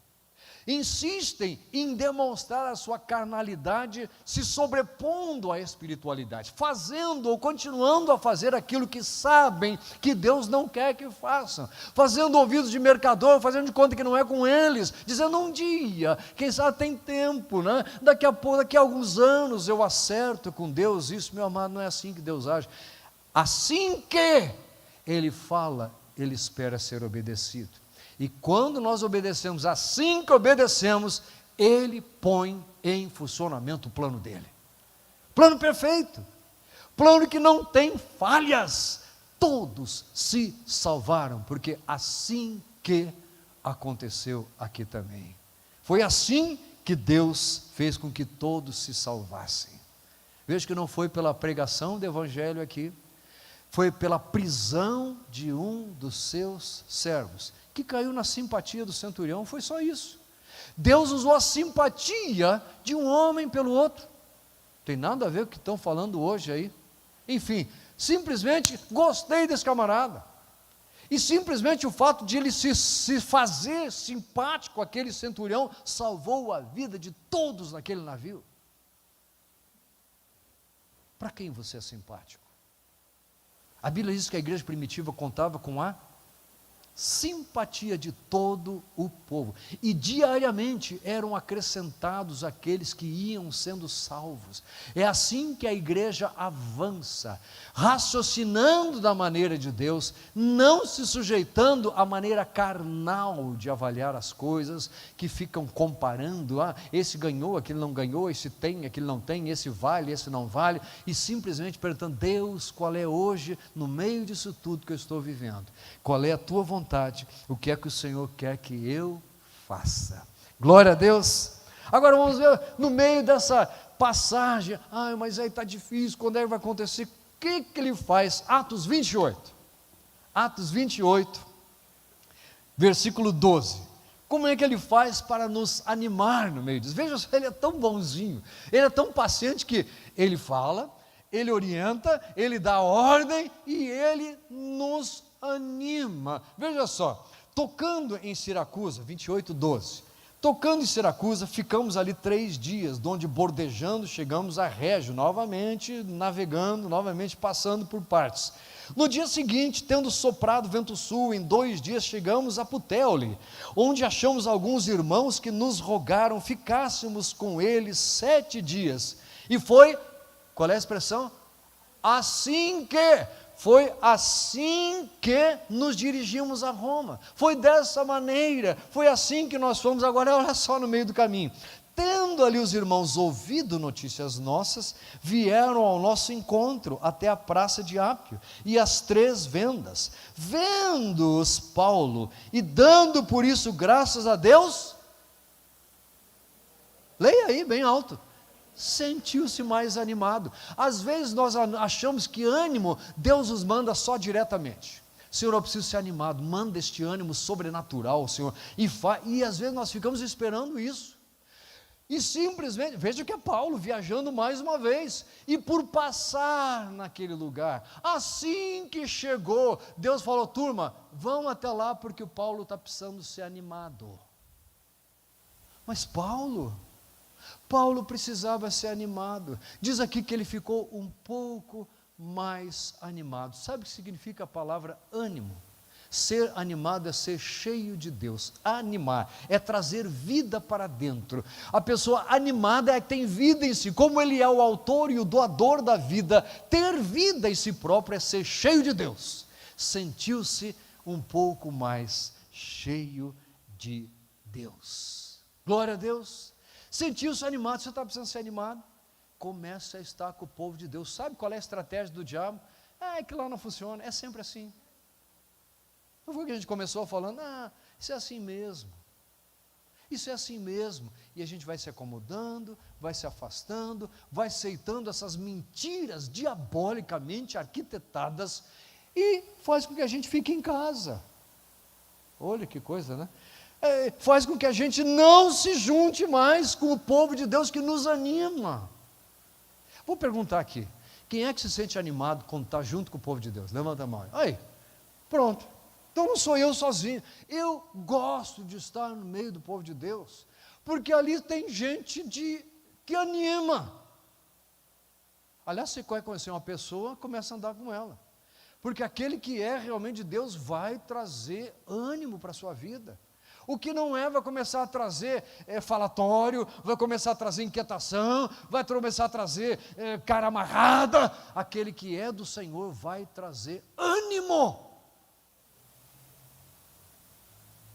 insistem em demonstrar a sua carnalidade, se sobrepondo à espiritualidade, fazendo ou continuando a fazer aquilo que sabem que Deus não quer que façam, fazendo ouvidos de mercador, fazendo de conta que não é com eles, dizendo um dia, quem sabe tem tempo, né? Daqui a alguns anos eu acerto com Deus. Isso, meu amado, não é assim que Deus age. Assim que Ele fala, Ele espera ser obedecido. E quando nós obedecemos, assim que obedecemos, Ele põe em funcionamento o plano dele. Plano perfeito, plano que não tem falhas. Todos se salvaram, porque assim que aconteceu aqui também. Foi assim que Deus fez com que todos se salvassem. Veja que não foi pela pregação do evangelho aqui, foi pela prisão de um dos seus servos, que caiu na simpatia do centurião. Foi só isso. Deus usou a simpatia de um homem pelo outro. Tem nada a ver com o que estão falando hoje aí. Enfim, simplesmente gostei desse camarada. E simplesmente o fato de ele se fazer simpático àquele centurião salvou a vida de todos naquele navio. Para quem você é simpático? A Bíblia diz que a igreja primitiva contava com a simpatia de todo o povo, e diariamente eram acrescentados aqueles que iam sendo salvos. É assim que a igreja avança, raciocinando da maneira de Deus, não se sujeitando à maneira carnal de avaliar as coisas, que ficam comparando, esse ganhou, aquele não ganhou, esse tem, aquele não tem, esse vale, esse não vale, e simplesmente perguntando: Deus, qual é hoje, no meio disso tudo que eu estou vivendo, qual é a tua vontade, o que é que o Senhor quer que eu faça? Glória a Deus. Agora vamos ver, no meio dessa passagem, mas aí está difícil, quando é que vai acontecer? O que ele faz? Atos 28, versículo 12, como é que ele faz para nos animar no meio disso? Veja só, ele é tão bonzinho, ele é tão paciente, que ele fala, ele orienta, ele dá ordem, e ele nos anima. Veja só, tocando em Siracusa, 28, 12, tocando em Siracusa, ficamos ali 3 dias, donde bordejando chegamos a Régio, novamente navegando, novamente passando por partes. No dia seguinte, tendo soprado vento sul, em 2 dias chegamos a Puteoli, onde achamos alguns irmãos que nos rogaram ficássemos com eles 7 dias, e foi, qual é a expressão? Foi assim que nos dirigimos a Roma, foi dessa maneira, foi assim que nós fomos. Agora olha só, no meio do caminho, tendo ali os irmãos ouvido notícias nossas, vieram ao nosso encontro até a praça de Ápio e as 3 vendas, vendo-os Paulo e dando por isso graças a Deus, leia aí bem alto, sentiu-se mais animado. Às vezes nós achamos que ânimo Deus nos manda só diretamente. Senhor, eu preciso ser animado, manda este ânimo sobrenatural, Senhor, e às vezes nós ficamos esperando isso, e simplesmente, veja que é Paulo viajando mais uma vez, e por passar naquele lugar, assim que chegou, Deus falou: turma, vão até lá, porque o Paulo está precisando ser animado. Mas Paulo precisava ser animado. Diz aqui que ele ficou um pouco mais animado. Sabe o que significa a palavra ânimo? Ser animado é ser cheio de Deus. Animar é trazer vida para dentro. A pessoa animada é que tem vida em si. Como ele é o autor e o doador da vida, ter vida em si próprio é ser cheio de Deus. Sentiu-se um pouco mais cheio de Deus. Glória a Deus. Sentiu-se animado. Você está precisando ser animado? Comece a estar com o povo de Deus. Sabe qual é a estratégia do diabo? É que lá não funciona, é sempre assim. Não foi que a gente começou falando: isso é assim mesmo, isso é assim mesmo, e a gente vai se acomodando, vai se afastando, vai aceitando essas mentiras diabolicamente arquitetadas, e faz com que a gente fique em casa. Olha que coisa, né? Faz com que a gente não se junte mais com o povo de Deus que nos anima. Vou perguntar aqui, quem é que se sente animado quando está junto com o povo de Deus? Levanta a mão. Aí, pronto. Então não sou eu sozinho. Eu gosto de estar no meio do povo de Deus. porque ali tem gente que anima. Aliás, você quer conhecer uma pessoa, começa a andar com ela, porque aquele que é realmente de Deus vai trazer ânimo para a sua vida. O que não é, vai começar a trazer falatório, vai começar a trazer inquietação, vai começar a trazer cara amarrada. Aquele que é do Senhor vai trazer ânimo.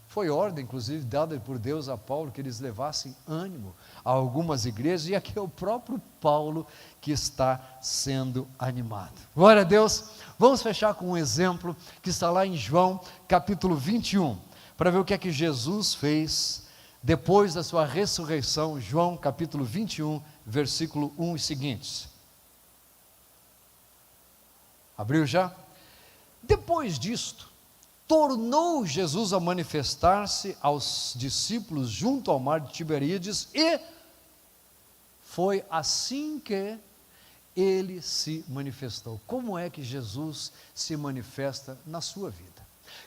Foi ordem, inclusive, dada por Deus a Paulo, que eles levassem ânimo a algumas igrejas, e aqui é o próprio Paulo que está sendo animado. Glória a Deus. Vamos fechar com um exemplo que está lá em João, capítulo 21, para ver o que é que Jesus fez depois da sua ressurreição. João, capítulo 21, versículo 1 e seguintes. Abriu já? Depois disto, tornou Jesus a manifestar-se aos discípulos junto ao mar de Tiberíades, e foi assim que ele se manifestou. Como é que Jesus se manifesta na sua vida?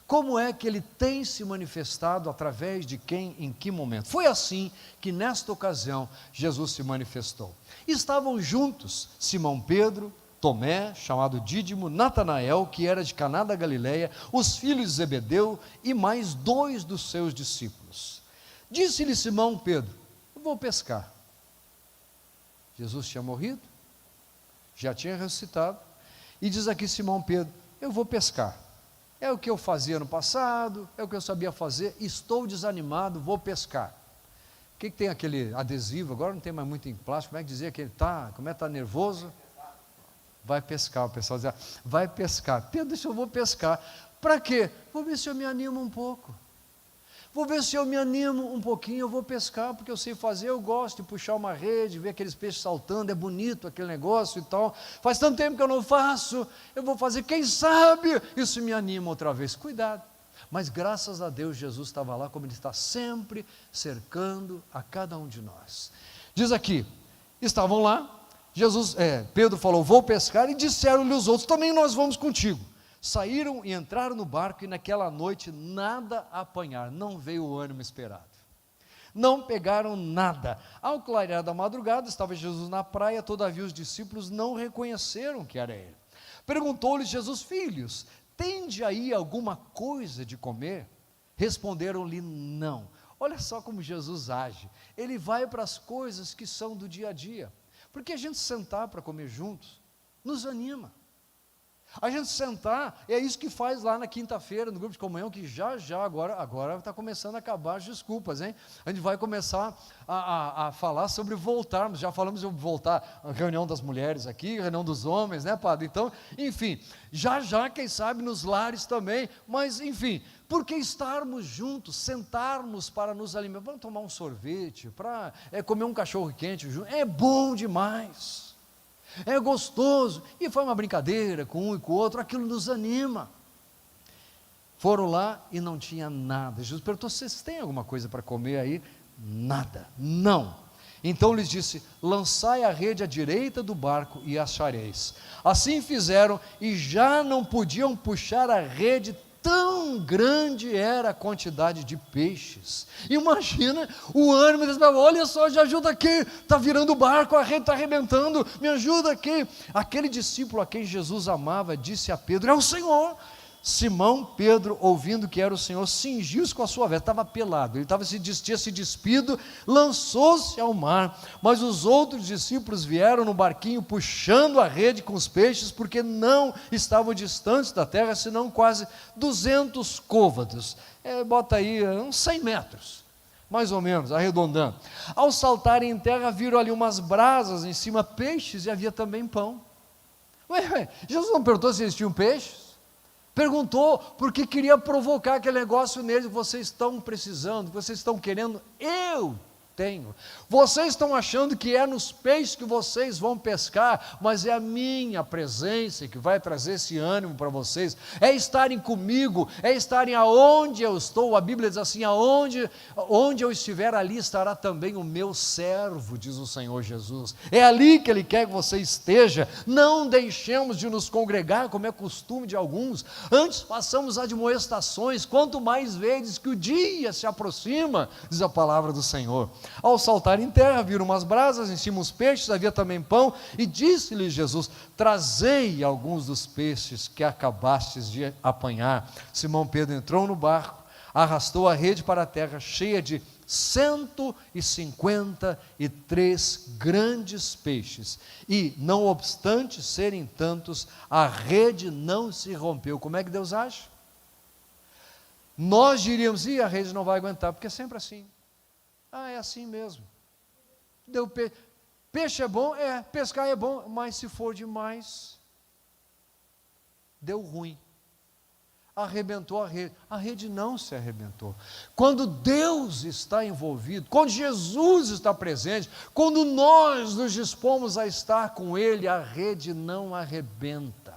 Como é que ele tem se manifestado, através de quem, em que momento? Foi assim que nesta ocasião Jesus se manifestou. Estavam juntos Simão Pedro, Tomé, chamado Dídimo, Natanael, que era de Caná da Galileia, os filhos de Zebedeu e mais 2 dos seus discípulos. Disse-lhe Simão Pedro: eu vou pescar. Jesus tinha morrido, já tinha ressuscitado, e diz aqui Simão Pedro: eu vou pescar. É o que eu fazia no passado, é o que eu sabia fazer, estou desanimado, vou pescar. O que tem aquele adesivo, agora não tem mais muito em plástico, como é que dizia que ele está, como é que está nervoso? Vai pescar, o pessoal dizia, vai pescar. Pedro disse, eu vou pescar. Para quê? Vou ver se eu me animo um pouco. Vou ver se eu me animo um pouquinho, eu vou pescar, porque eu sei fazer, eu gosto de puxar uma rede, ver aqueles peixes saltando, é bonito aquele negócio e tal. Faz tanto tempo que eu não faço, eu vou fazer, quem sabe isso me anima outra vez. Cuidado. Mas graças a Deus Jesus estava lá, como Ele está sempre cercando a cada um de nós. Diz aqui, estavam lá, Pedro falou, vou pescar, e disseram-lhe os outros, também nós vamos contigo. Saíram e entraram no barco, e naquela noite nada apanharam, não veio o ânimo esperado. Não pegaram nada. Ao clarear da madrugada, estava Jesus na praia, todavia os discípulos não reconheceram que era ele. Perguntou-lhes Jesus, filhos, tende aí alguma coisa de comer? Responderam-lhe não. Olha só como Jesus age, ele vai para as coisas que são do dia a dia. Porque a gente sentar para comer juntos, nos anima. A gente sentar, é isso que faz lá na quinta-feira, no grupo de comunhão, que já agora está começando a acabar as desculpas, hein? A gente vai começar a falar sobre voltarmos, já falamos sobre voltar, a reunião das mulheres aqui, reunião dos homens, né, padre? Então, enfim, já, quem sabe, nos lares também, mas, enfim, porque estarmos juntos, sentarmos para nos alimentar, vamos tomar um sorvete, para comer um cachorro quente junto, é bom demais. É gostoso, e foi uma brincadeira com um e com o outro, aquilo nos anima. Foram lá e não tinha nada. Jesus perguntou, vocês têm alguma coisa para comer aí? Nada, não. Então lhes disse, lançai a rede à direita do barco e achareis. Assim fizeram, e já não podiam puxar a rede, tão grande era a quantidade de peixes. Imagina o ânimo, olha só, já ajuda aqui, está virando o barco, a rede está arrebentando, me ajuda aqui. Aquele discípulo a quem Jesus amava, disse a Pedro, é o Senhor. Simão Pedro, ouvindo que era o Senhor, cingiu-se com a sua veste, estava pelado, ele tinha se despido, lançou-se ao mar, mas os outros discípulos vieram no barquinho, puxando a rede com os peixes, porque não estavam distantes da terra, senão quase 200 côvados, bota aí uns 100 metros, mais ou menos, arredondando. Ao saltarem em terra, viram ali umas brasas em cima, peixes, e havia também pão. Jesus não perguntou se eles tinham peixes? Perguntou, porque queria provocar aquele negócio neles, vocês estão precisando, vocês estão querendo, eu tenho. Vocês estão achando que é nos peixes que vocês vão pescar, mas é a minha presença que vai trazer esse ânimo para vocês, é estarem comigo, é estarem aonde eu estou. A Bíblia diz assim, onde eu estiver, ali estará também o meu servo, diz o Senhor Jesus, é ali que Ele quer que você esteja. Não deixemos de nos congregar, como é costume de alguns, antes façamos admoestações, quanto mais vezes que o dia se aproxima, diz a palavra do Senhor. Ao saltar em terra, viram umas brasas, em cima os peixes, havia também pão, e disse-lhe Jesus: trazei alguns dos peixes que acabastes de apanhar. Simão Pedro entrou no barco, arrastou a rede para a terra, cheia de 153 grandes peixes, e, não obstante serem tantos, a rede não se rompeu. Como é que Deus age? Nós diríamos: a rede não vai aguentar, porque é sempre assim. É assim mesmo. Deu peixe é bom, pescar é bom, mas se for demais, deu ruim. Arrebentou a rede não se arrebentou. Quando Deus está envolvido, quando Jesus está presente, quando nós nos dispomos a estar com Ele, a rede não arrebenta.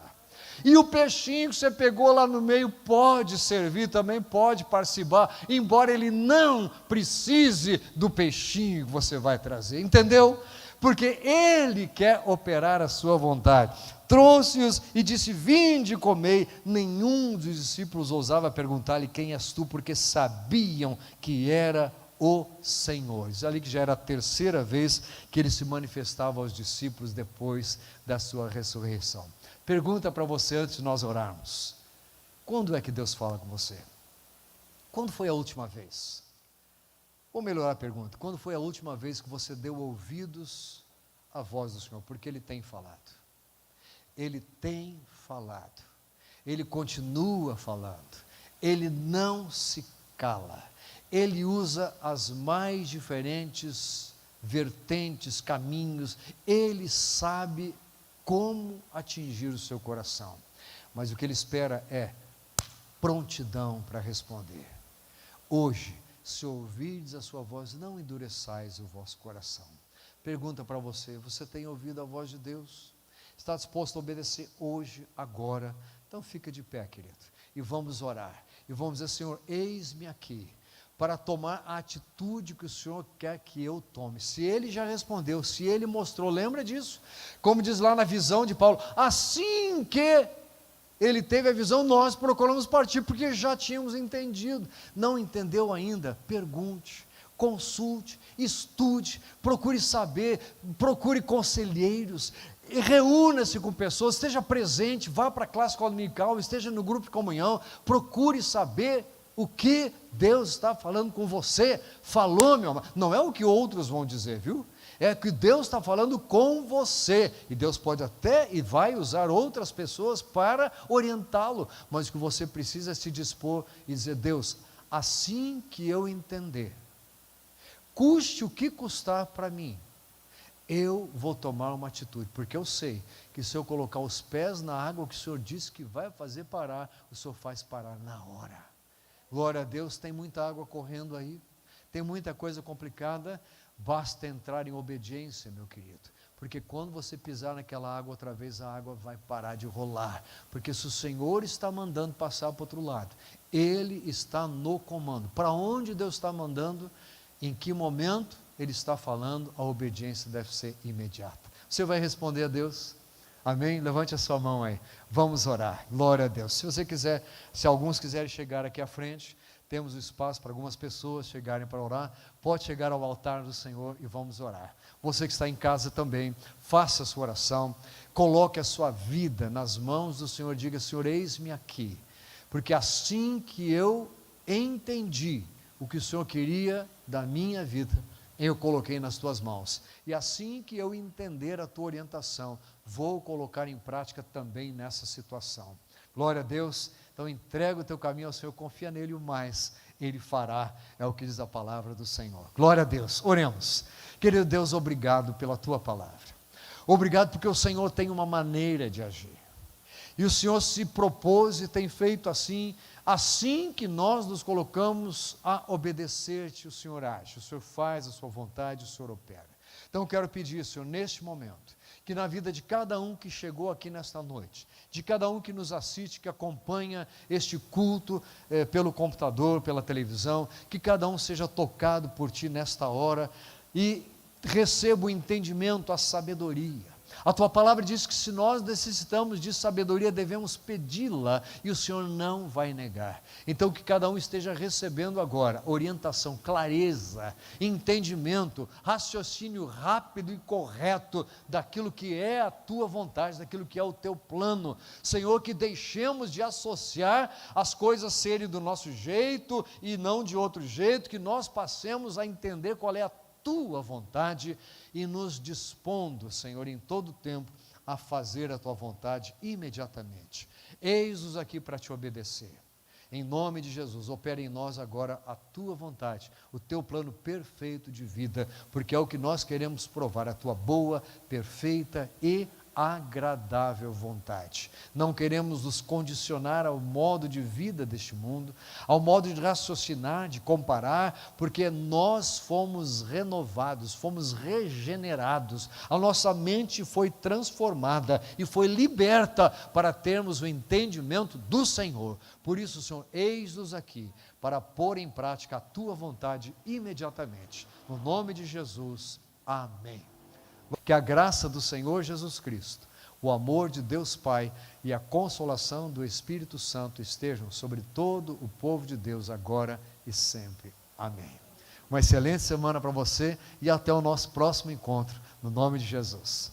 E o peixinho que você pegou lá no meio pode servir, também pode participar, embora ele não precise do peixinho que você vai trazer, entendeu? Porque Ele quer operar a sua vontade. Trouxe-os e disse: vinde e comei. Nenhum dos discípulos ousava perguntar-lhe: quem és tu? Porque sabiam que era o Senhor. Isso ali que já era a terceira vez que Ele se manifestava aos discípulos depois da sua ressurreição. Pergunta para você antes de nós orarmos: quando é que Deus fala com você? Quando foi a última vez? Vou melhorar a pergunta: quando foi a última vez que você deu ouvidos à voz do Senhor? Porque Ele tem falado. Ele tem falado. Ele continua falando. Ele não se cala. Ele usa as mais diferentes vertentes, caminhos. Ele sabe como atingir o seu coração. Mas o que Ele espera é prontidão para responder. Hoje, se ouvirdes a sua voz, não endureçais o vosso coração. Pergunta para você: você tem ouvido a voz de Deus? Está disposto a obedecer hoje, agora? Então fica de pé, querido, e vamos orar, e vamos dizer: Senhor, eis-me aqui, para tomar a atitude que o Senhor quer que eu tome. Se Ele já respondeu, se Ele mostrou, lembra disso? Como diz lá na visão de Paulo, assim que ele teve a visão, nós procuramos partir, porque já tínhamos entendido. Não entendeu ainda? Pergunte, consulte, estude, procure saber, procure conselheiros, reúna-se com pessoas, esteja presente, vá para a classe dominical, esteja no grupo de comunhão, procure saber o que Deus está falando com você. Falou, meu amado, não é o que outros vão dizer, viu? É que Deus está falando com você, e Deus pode até e vai usar outras pessoas para orientá-lo, mas o que você precisa é se dispor e dizer: Deus, assim que eu entender, custe o que custar para mim, eu vou tomar uma atitude, porque eu sei que se eu colocar os pés na água que o Senhor disse que vai fazer parar, o Senhor faz parar na hora. Glória a Deus. Tem muita água correndo aí, tem muita coisa complicada. Basta entrar em obediência, meu querido, porque quando você pisar naquela água outra vez, a água vai parar de rolar, porque se o Senhor está mandando passar para o outro lado, Ele está no comando. Para onde Deus está mandando, em que momento Ele está falando, a obediência deve ser imediata. Você vai responder a Deus? Amém? Levante a sua mão aí, vamos orar. Glória a Deus. Se você quiser, se alguns quiserem chegar aqui à frente, temos espaço para algumas pessoas chegarem para orar. Pode chegar ao altar do Senhor e vamos orar. Você que está em casa também, faça a sua oração, coloque a sua vida nas mãos do Senhor, diga: Senhor, eis-me aqui, porque assim que eu entendi o que o Senhor queria da minha vida, eu coloquei nas tuas mãos, e assim que eu entender a tua orientação, vou colocar em prática também nessa situação. Glória a Deus. Então entrega o teu caminho ao Senhor, confia nele, o mais Ele fará, é o que diz a palavra do Senhor. Glória a Deus. Oremos. Querido Deus, obrigado pela tua palavra, obrigado porque o Senhor tem uma maneira de agir, e o Senhor se propôs e tem feito assim. Assim que nós nos colocamos a obedecer-te, o Senhor age, o Senhor faz a sua vontade, o Senhor opera. Então eu quero pedir, Senhor, neste momento, que na vida de cada um que chegou aqui nesta noite, de cada um que nos assiste, que acompanha este culto pelo computador, pela televisão, que cada um seja tocado por Ti nesta hora e receba o entendimento, a sabedoria, A tua palavra diz que se nós necessitamos de sabedoria, devemos pedi-la, e o Senhor não vai negar. Então que cada um esteja recebendo agora orientação, clareza, entendimento, raciocínio rápido e correto daquilo que é a tua vontade, daquilo que é o teu plano. Senhor, que deixemos de associar as coisas serem do nosso jeito e não de outro jeito, que nós passemos a entender qual é a tua vontade e nos dispondo, Senhor, em todo o tempo a fazer a tua vontade imediatamente. Eis-nos aqui para te obedecer. Em nome de Jesus, opera em nós agora a tua vontade, o teu plano perfeito de vida, porque é o que nós queremos provar, a tua boa, perfeita e agradável vontade. Não queremos nos condicionar ao modo de vida deste mundo, ao modo de raciocinar, de comparar, porque nós fomos renovados, fomos regenerados, a nossa mente foi transformada e foi liberta para termos o entendimento do Senhor. Por isso, Senhor, eis-nos aqui para pôr em prática a tua vontade imediatamente. No nome de Jesus, amém. Que a graça do Senhor Jesus Cristo, o amor de Deus Pai e a consolação do Espírito Santo estejam sobre todo o povo de Deus agora e sempre. Amém. Uma excelente semana para você e até o nosso próximo encontro, no nome de Jesus.